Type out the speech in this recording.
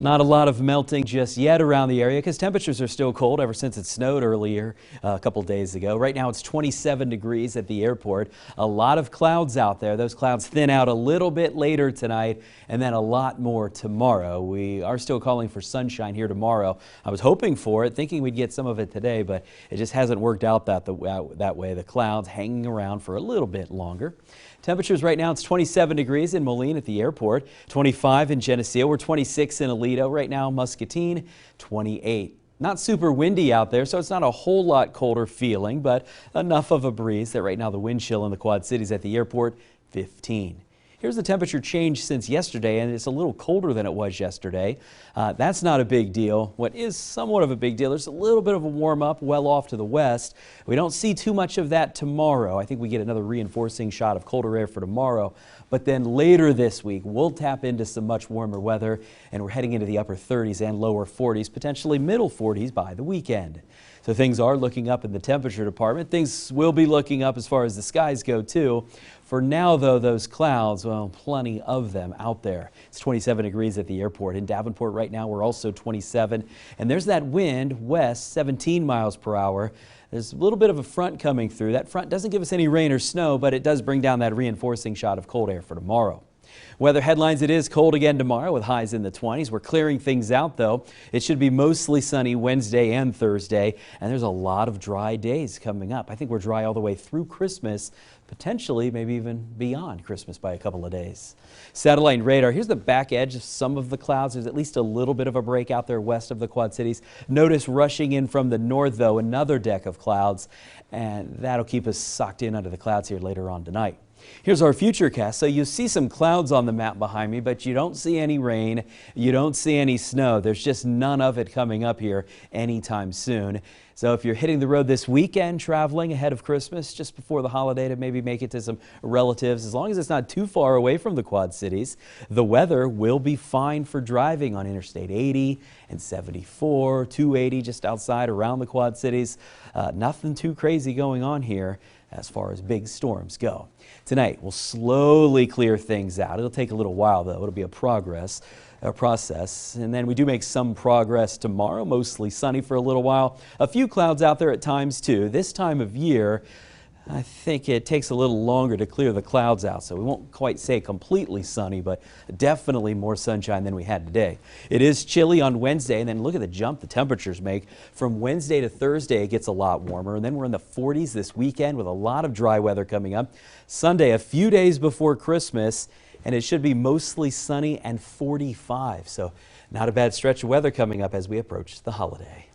Not a lot of melting just yet around the area because temperatures are still cold ever since it snowed earlier a couple days ago. Right now it's 27 degrees at the airport. A lot of clouds out there. Those clouds thin out a little bit later tonight and then a lot more tomorrow. We are still calling for sunshine here tomorrow. I was hoping for it, thinking we'd get some of it today, but it just hasn't worked out that way. The clouds hanging around for a little bit longer. Temperatures right now, it's 27 degrees in Moline at the airport, 25 in Geneseo. We're 26 in Aledo. Right now, Muscatine, 28. Not super windy out there, so it's not a whole lot colder feeling, but enough of a breeze that right now the wind chill in the Quad Cities at the airport, 15. Here's the temperature change since yesterday, and it's a little colder than it was yesterday. That's not a big deal. What is somewhat of a big deal, there's a little bit of a warm up well off to the west. We don't see too much of that tomorrow. I think we get another reinforcing shot of colder air for tomorrow. But then later this week, we'll tap into some much warmer weather, and we're heading into the upper 30s and lower 40s, potentially middle 40s by the weekend. So things are looking up in the temperature department. Things will be looking up as far as the skies go too. For now though, those clouds, well, plenty of them out there. It's 27 degrees at the airport. In Davenport right now, we're also 27. And there's that wind west, 17 miles per hour. There's a little bit of a front coming through. That front doesn't give us any rain or snow, but it does bring down that reinforcing shot of cold air for tomorrow. Weather headlines, it is cold again tomorrow with highs in the 20s. We're clearing things out though. It should be mostly sunny Wednesday and Thursday, and there's a lot of dry days coming up. I think we're dry all the way through Christmas, potentially maybe even beyond Christmas by a couple of days. Satellite and radar, here's the back edge of some of the clouds. There's at least a little bit of a break out there west of the Quad Cities. Notice rushing in from the north though, another deck of clouds, and that'll keep us socked in under the clouds here later on tonight. Here's our futurecast. So you see some clouds on the map behind me, but you don't see any rain. You don't see any snow. There's just none of it coming up here anytime soon. So if you're hitting the road this weekend, traveling ahead of Christmas, just before the holiday to maybe make it to some relatives, as long as it's not too far away from the Quad Cities, the weather will be fine for driving on Interstate 80 and 74, 280 just outside around the Quad Cities. Nothing too crazy going on here as far as big storms go. Tonight, we'll slowly clear things out. It'll take a little while, though. It'll be a process. And then we do make some progress tomorrow, mostly sunny for a little while. A few clouds out there at times, too. This time of year, I think it takes a little longer to clear the clouds out, so we won't quite say completely sunny, but definitely more sunshine than we had today. It is chilly on Wednesday, and then look at the jump the temperatures make. From Wednesday to Thursday, it gets a lot warmer, and then we're in the 40s this weekend with a lot of dry weather coming up. Sunday, a few days before Christmas, and it should be mostly sunny and 45, so not a bad stretch of weather coming up as we approach the holiday.